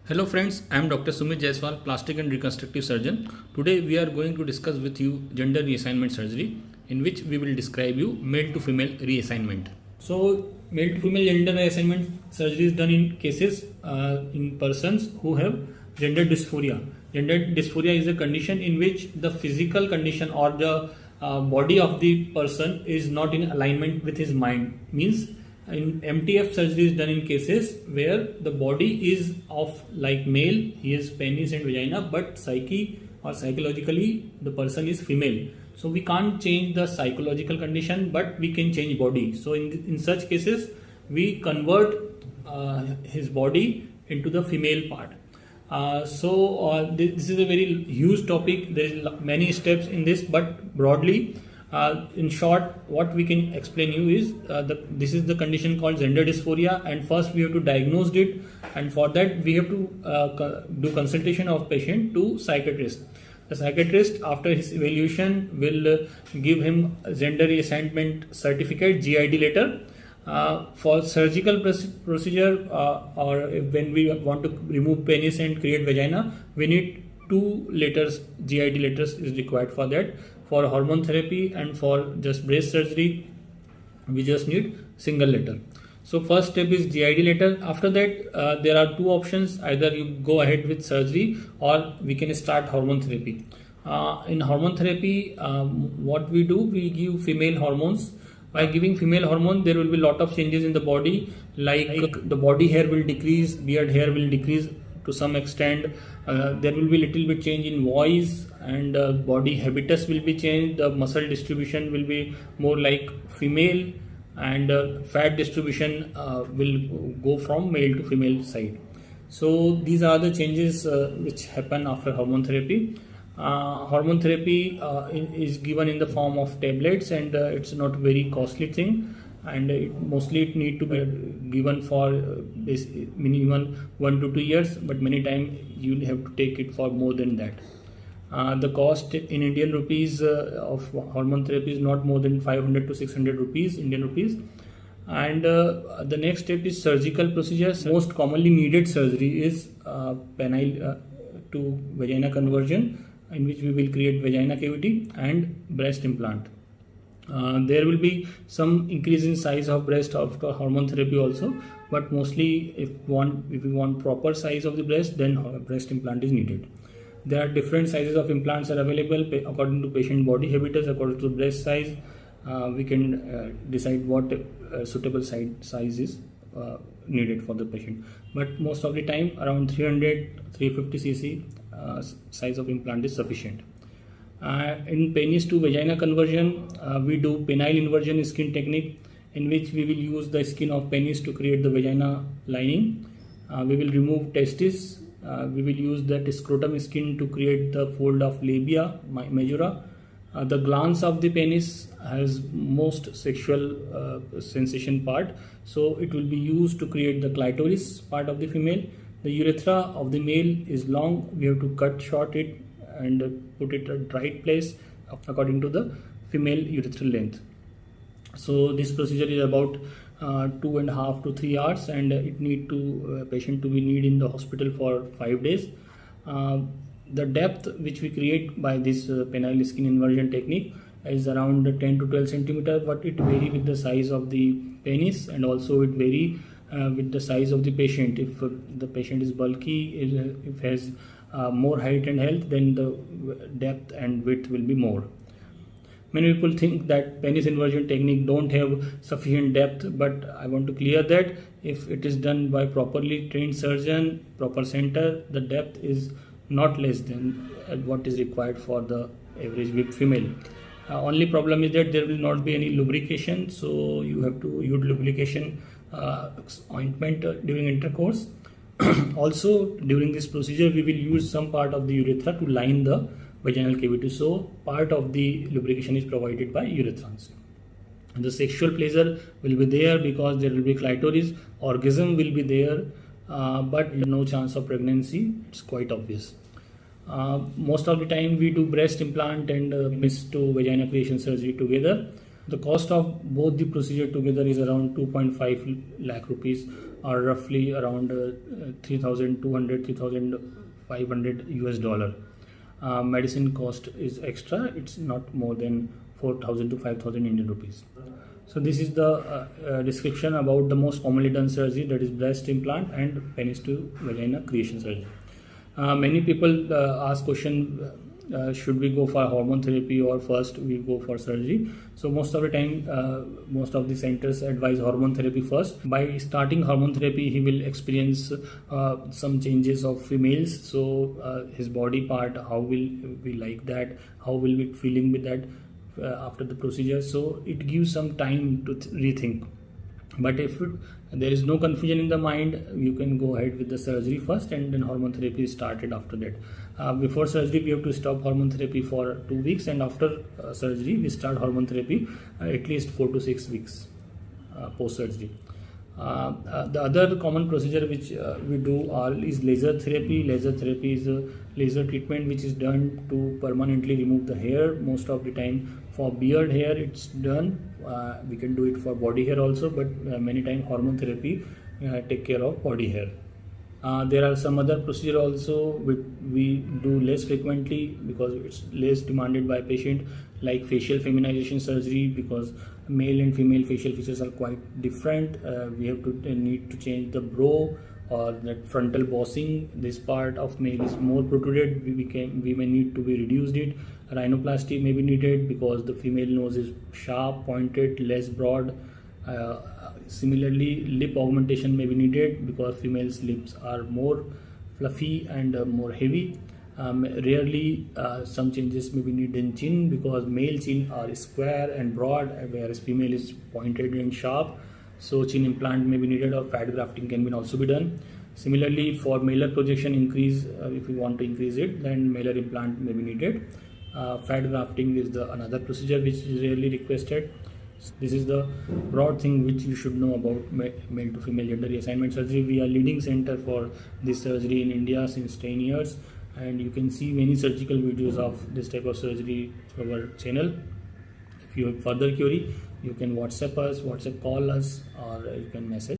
Hello friends, I am Dr. Sumit Jaiswal, plastic and reconstructive surgeon. Today we are going to discuss with you gender reassignment surgery, in which we will describe you male to female reassignment. So male to female gender reassignment surgery is done in cases in persons who have gender dysphoria. Gender dysphoria is a condition in which the physical condition or the body of the person is not in alignment with his mind. Means in MTF surgery is done in cases where the body is of like male, he has penis and vagina, but psyche or psychologically the person is female. So we can't change the psychological condition, but we can change body. So in such cases we convert his body into the female part. This is a very huge topic. There is many steps in this, but broadly, in short, what we can explain you is this is the condition called gender dysphoria, and first we have to diagnose it, and for that we have to do consultation of patient to psychiatrist. The psychiatrist, after his evaluation, will give him gender reassignment certificate, GID letter. For surgical procedure or when we want to remove penis and create vagina, we need two letters, GID letters is required for that. For hormone therapy and for just breast surgery, we just need single letter. So first step is GID letter. After that, there are two options: either you go ahead with surgery or we can start hormone therapy. In hormone therapy, what we do, we give female hormones. By giving female hormone, there will be a lot of changes in the body, like the body hair will decrease, beard hair will decrease to some extent. There will be little bit change in voice, and body habitus will be changed. The muscle distribution will be more like female, and fat distribution will go from male to female side. So these are the changes which happen after hormone therapy. Hormone therapy is given in the form of tablets, and it's not very costly thing, and mostly it need to be given for minimum 1 to 2 years, but many times you have to take it for more than that. The cost in Indian rupees of hormone therapy is not more than 500 to 600 rupees, Indian rupees. And the next step is surgical procedures. Most commonly needed surgery is penile to vagina conversion, in which we will create vagina cavity, and breast implant. There will be some increase in size of breast after hormone therapy also, but mostly if we want proper size of the breast, then breast implant is needed. There are different sizes of implants are available according to patient body habitus. According to breast size, we can decide what suitable size is needed for the patient, but most of the time around 350 cc size of implant is sufficient. In penis to vagina conversion, we do penile inversion skin technique, in which we will use the skin of penis to create the vagina lining. We will remove testis. We will use the scrotum skin to create the fold of labia majora. The glans of the penis has most sexual sensation part, so it will be used to create the clitoris part of the female. The urethra of the male is long. We have to cut short it and put it at right place according to the female urethral length. So this procedure is about 2.5 to 3 hours, and it need to patient to be need in the hospital for 5 days. The depth which we create by this penile skin inversion technique is around 10 to 12 centimeter, but it vary with the size of the penis, and also it vary with the size of the patient. If the patient is bulky, if has more height and health, then the depth and width will be more. Many people think that penis inversion technique don't have sufficient depth, but I want to clear that if it is done by properly trained surgeon, proper center, the depth is not less than what is required for the average female. Only problem is that there will not be any lubrication, so you have to use lubrication ointment during intercourse. Also, during this procedure, we will use some part of the urethra to line the vaginal cavity, so part of the lubrication is provided by urethra. The sexual pleasure will be there because there will be clitoris. Orgasm will be there, but no chance of pregnancy. It's quite obvious. Most of the time we do breast implant and penis to vagina creation surgery together. The cost of both the procedure together is around 2.5 lakh rupees, or roughly around 3,200 3,500 US dollar. Medicine cost is extra, it's not more than 4,000 to 5,000 Indian rupees. So this is the description about the most commonly done surgery, that is breast implant and penis to vagina creation surgery. Many people ask question, should we go for hormone therapy or first we go for surgery? So most of the time, most of the centers advise hormone therapy first. By starting hormone therapy, he will experience some changes of females. So his body part, how will we like that? How will we feeling with that after the procedure? So it gives some time to rethink. But if there is no confusion in the mind, you can go ahead with the surgery first, and then hormone therapy is started after that. Before surgery, we have to stop hormone therapy for 2 weeks, and after surgery, we start hormone therapy at least 4 to 6 weeks post surgery. The other common procedure which we do is laser therapy. Laser therapy is a laser treatment which is done to permanently remove the hair. Most of the time for beard hair it's done. We can do it for body hair also, but many times hormone therapy take care of body hair. There are some other procedure also we do less frequently because it's less demanded by patient, like facial feminization surgery, because male and female facial features are quite different. We have to need to change the brow or that frontal bossing. This part of male is more protruded. We may need to be reduced it. Rhinoplasty may be needed because the female nose is sharp, pointed, less broad. Similarly, lip augmentation may be needed because females' lips are more fluffy and more heavy. Rarely, some changes may be needed in chin because male chin are square and broad, whereas female is pointed and sharp. So chin implant may be needed, or fat grafting can also be done. Similarly, for malar projection increase, if you want to increase it, then malar implant may be needed. Fat grafting is another procedure which is rarely requested. This is the broad thing which you should know about male to female gender reassignment surgery. We are leading center for this surgery in India since 10 years, and you can see many surgical videos of this type of surgery through our channel. If you have further query, you can WhatsApp us, WhatsApp call us, or you can message.